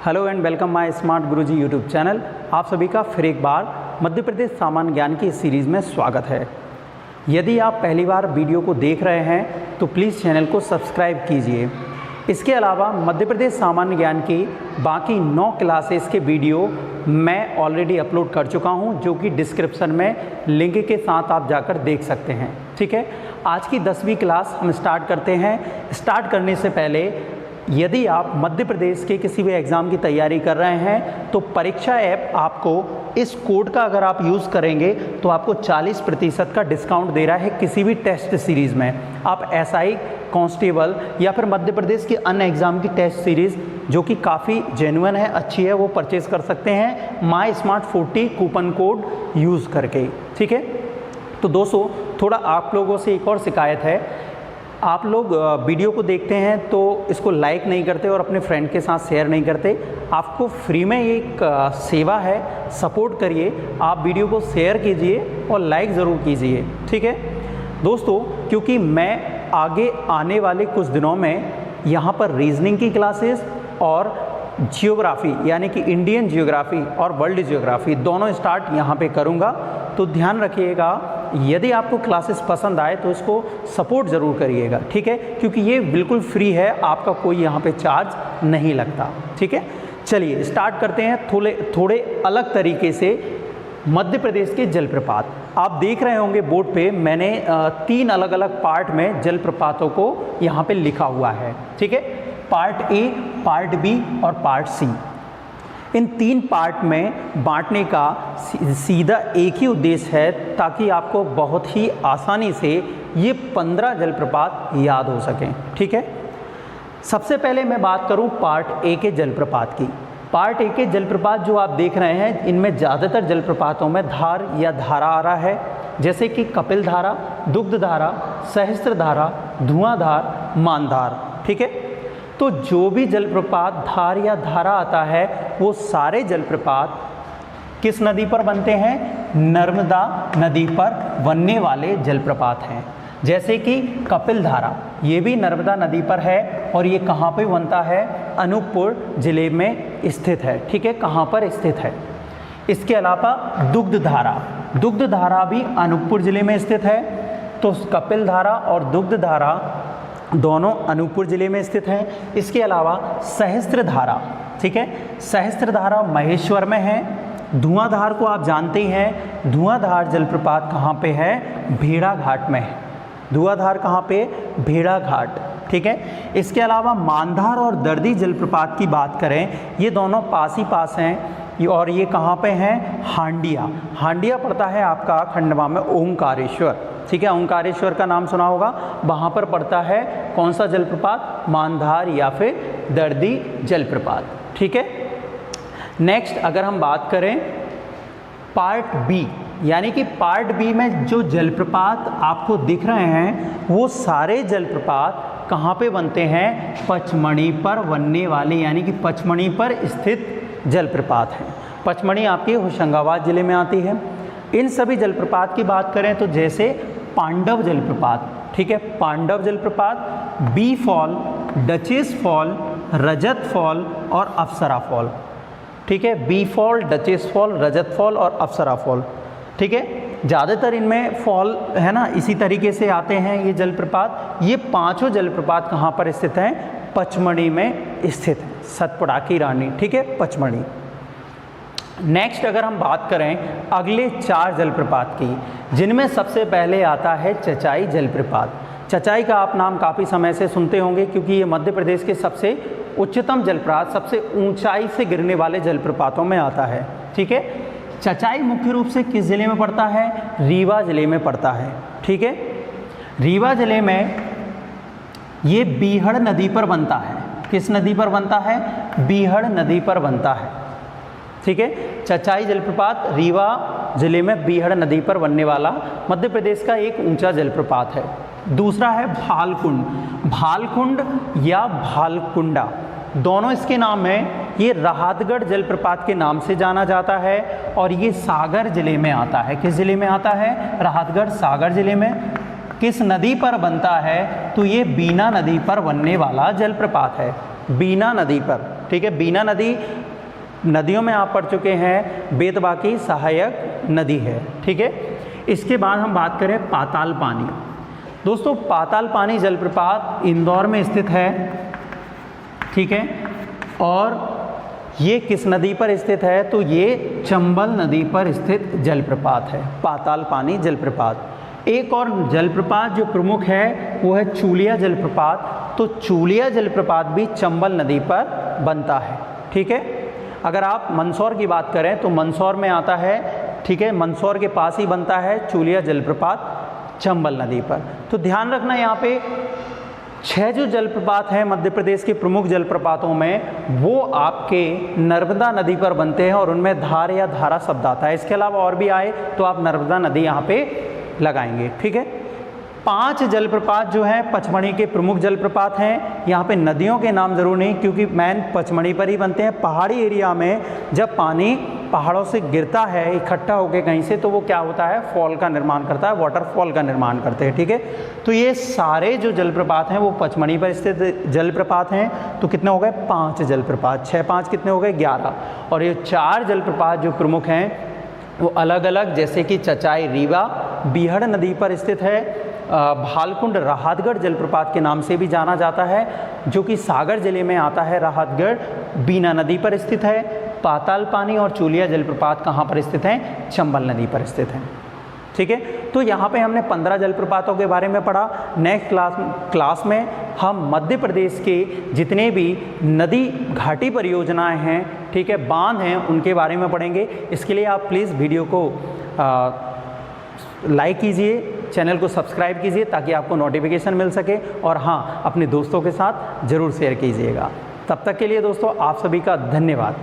Hello and welcome my smart Guruji YouTube channel. आप सभी का फिर एक बार मध्य प्रदेश सामान्य ज्ञान की इस सीरीज़ में स्वागत है। यदि आप पहली बार वीडियो को देख रहे हैं तो प्लीज़ चैनल को सब्सक्राइब कीजिए। इसके अलावा मध्य प्रदेश सामान्य ज्ञान की बाकी 9 क्लासेस के वीडियो मैं ऑलरेडी अपलोड कर चुका हूं, जो कि डिस्क्रिप्शन में लिंक के साथ आप जाकर देख सकते हैं। ठीक है, आज की 10वीं क्लास हम स्टार्ट करते हैं। स्टार्ट करने से पहले यदि आप मध्य प्रदेश के किसी भी एग्ज़ाम की तैयारी कर रहे हैं तो परीक्षा ऐप आपको इस कोड का अगर आप यूज़ करेंगे तो आपको 40% का डिस्काउंट दे रहा है किसी भी टेस्ट सीरीज़ में। आप एसआई, कांस्टेबल या फिर मध्य प्रदेश के अन्य एग्ज़ाम की टेस्ट सीरीज़ जो कि काफ़ी जेन्युइन है, अच्छी है, वो परचेज़ कर सकते हैं माई स्मार्ट 40 कूपन कोड यूज़ करके। ठीक है, तो दोस्तों थोड़ा आप लोगों से एक और शिकायत है, आप लोग वीडियो को देखते हैं तो इसको लाइक नहीं करते और अपने फ्रेंड के साथ शेयर नहीं करते। आपको फ्री में एक सेवा है, सपोर्ट करिए, आप वीडियो को शेयर कीजिए और लाइक ज़रूर कीजिए। ठीक है दोस्तों, क्योंकि मैं आगे आने वाले कुछ दिनों में यहाँ पर रीजनिंग की क्लासेस और जियोग्राफी यानी कि इंडियन जियोग्राफी और वर्ल्ड जियोग्राफी दोनों स्टार्ट यहाँ पे करूँगा। तो ध्यान रखिएगा, यदि आपको क्लासेस पसंद आए तो इसको सपोर्ट ज़रूर करिएगा। ठीक है, क्योंकि ये बिल्कुल फ्री है, आपका कोई यहाँ पे चार्ज नहीं लगता। ठीक है, चलिए स्टार्ट करते हैं थोड़े अलग तरीके से। मध्य प्रदेश के जलप्रपात आप देख रहे होंगे बोर्ड पे, मैंने 3 अलग अलग पार्ट में जलप्रपातों को यहाँ पे लिखा हुआ है। ठीक है, पार्ट ए, पार्ट बी और पार्ट सी। इन 3 पार्ट में बांटने का सीधा एक ही उद्देश्य है ताकि आपको बहुत ही आसानी से ये 15 जलप्रपात याद हो सकें। ठीक है, सबसे पहले मैं बात करूं पार्ट ए के जलप्रपात की। पार्ट ए के जलप्रपात जो आप देख रहे हैं, इनमें ज़्यादातर जलप्रपातों में धार या धारा आ रहा है, जैसे कि कपिल धारा, दुग्ध धारा, सहस्त्र धारा, धुआंधार, मानधार। ठीक है, तो जो भी जलप्रपात धार या धारा आता है वो सारे जलप्रपात किस नदी पर बनते हैं? नर्मदा नदी पर बनने वाले जलप्रपात हैं। जैसे कि कपिल धारा, ये भी नर्मदा नदी पर है और ये कहाँ पे बनता है? अनूपपुर ज़िले में स्थित है। ठीक है, कहाँ पर स्थित है? इसके अलावा दुग्ध धारा, दुग्ध धारा भी अनूपपुर ज़िले में स्थित है। तो कपिल धारा और दुग्ध धारा दोनों अनूपपुर ज़िले में स्थित हैं। इसके अलावा सहस्त्र धारा, ठीक है, सहस्त्र धारा महेश्वर में है। धुआंधार को आप जानते ही हैं, धुआंधार जलप्रपात कहाँ पे है? भेड़ाघाट में है। धुआंधार कहाँ पे? भेड़ाघाट। ठीक है, इसके अलावा मानधार और दर्दी जलप्रपात की बात करें, ये दोनों पास ही पास हैं और ये कहाँ पे हैं? हांडिया। हांडिया पड़ता है आपका खंडवा में ओंकारेश्वर। ठीक है, ओंकारेश्वर का नाम सुना होगा, वहाँ पर पड़ता है कौन सा जलप्रपात? मानधार या फिर दर्दी जलप्रपात। ठीक है, नेक्स्ट अगर हम बात करें पार्ट बी, यानी कि पार्ट बी में जो जलप्रपात आपको दिख रहे हैं वो सारे जलप्रपात कहाँ पे बनते हैं? पचमढ़ी पर बनने वाले, यानी कि पचमढ़ी पर स्थित जलप्रपात हैं। पचमढ़ी आपके होशंगाबाद ज़िले में आती है। इन सभी जलप्रपात की बात करें तो जैसे पांडव जलप्रपात, ठीक है, पांडव जलप्रपात, बी फॉल, डचेस फॉल, रजत फॉल और अप्सरा फॉल। ठीक है, बी फॉल, डचेस फॉल, रजत फॉल और अप्सरा फॉल। ठीक है, ज़्यादातर इनमें फॉल है ना, इसी तरीके से आते हैं ये जलप्रपात। ये 5 जलप्रपात कहाँ पर स्थित हैं? पचमढ़ी में स्थित है। सतपुड़ा की रानी, ठीक है, पचमढ़ी। नेक्स्ट अगर हम बात करें अगले 4 जलप्रपात की, जिनमें सबसे पहले आता है चचाई जलप्रपात। चचाई का आप नाम काफ़ी समय से सुनते होंगे क्योंकि ये मध्य प्रदेश के सबसे उच्चतम जलप्रपात, सबसे ऊंचाई से गिरने वाले जलप्रपातों में आता है। ठीक है, चचाई मुख्य रूप से किस ज़िले में पड़ता है? रीवा ज़िले में पड़ता है। ठीक है, रीवा ज़िले में ये बीहड़ नदी पर बनता है। किस नदी पर बनता है? बीहड़ नदी पर बनता है। ठीक है, चचाई जलप्रपात रीवा ज़िले में बीहड़ नदी पर बनने वाला मध्य प्रदेश का एक ऊंचा जलप्रपात है। दूसरा है भालकुंड। भालकुंड या भालकुंडा, दोनों इसके नाम हैं। ये राहतगढ़ जलप्रपात के नाम से जाना जाता है और ये सागर ज़िले में आता है। किस ज़िले में आता है? राहतगढ़, सागर ज़िले में। किस नदी पर बनता है? तो ये बीना नदी पर बनने वाला जलप्रपात है। बीना नदी पर। ठीक है। बीना नदी नदियों में आप पढ़ चुके हैं, बेतवा की सहायक नदी है, ठीक है। इसके बाद हम बात करें पाताल पानी। दोस्तों पाताल पानी जलप्रपात इंदौर में स्थित है, ठीक है। और ये किस नदी पर स्थित है? तो ये चंबल नदी पर स्थित जलप्रपात है, पाताल पानी जलप्रपात। एक और जलप्रपात जो प्रमुख है वो है चूलिया जलप्रपात। तो चूलिया जलप्रपात भी चंबल नदी पर बनता है, ठीक है। अगर आप मंदसौर की बात करें तो मंदसौर में आता है, ठीक है, मंदसौर के पास ही बनता है चूलिया जलप्रपात चंबल नदी पर। तो ध्यान रखना यहाँ पे 6 जो जलप्रपात हैं मध्य प्रदेश के प्रमुख जलप्रपातों में, वो आपके नर्मदा नदी पर बनते हैं और उनमें धार या धारा शब्द आता है। इसके अलावा और भी आए तो आप नर्मदा नदी यहाँ पे लगाएंगे, ठीक है। 5 जलप्रपात जो हैं पचमढ़ी के प्रमुख जलप्रपात हैं। यहाँ पे नदियों के नाम ज़रूर नहीं, क्योंकि मैन पचमढ़ी पर ही बनते हैं। पहाड़ी एरिया में जब पानी पहाड़ों से गिरता है इकट्ठा होकर कहीं से, तो वो क्या होता है, फॉल का निर्माण करता है, वाटरफॉल का निर्माण करते हैं, ठीक है। तो ये सारे जो जलप्रपात हैं वो पचमढ़ी पर स्थित जलप्रपात हैं। तो कितने हो गए? 5 जलप्रपात। 6 5 कितने हो गए? 11। और ये 4 जलप्रपात जो प्रमुख हैं वो अलग अलग, जैसे कि चचाई रीवा बीहड़ नदी पर स्थित है, भालकुंड राहतगढ़ जलप्रपात के नाम से भी जाना जाता है, जो कि सागर जिले में आता है। राहतगढ़ बीना नदी पर स्थित है। पाताल पानी और चूलिया जलप्रपात कहाँ पर स्थित हैं? चंबल नदी पर स्थित हैं, ठीक है। तो यहाँ पे हमने 15 जलप्रपातों के बारे में पढ़ा। नेक्स्ट क्लास में हम मध्य प्रदेश के जितने भी नदी घाटी परियोजनाएं हैं, ठीक है, बांध हैं, उनके बारे में पढ़ेंगे। इसके लिए आप प्लीज़ वीडियो को लाइक कीजिए, चैनल को सब्सक्राइब कीजिए ताकि आपको नोटिफिकेशन मिल सके, और हाँ, अपने दोस्तों के साथ ज़रूर शेयर कीजिएगा। तब तक के लिए दोस्तों आप सभी का धन्यवाद।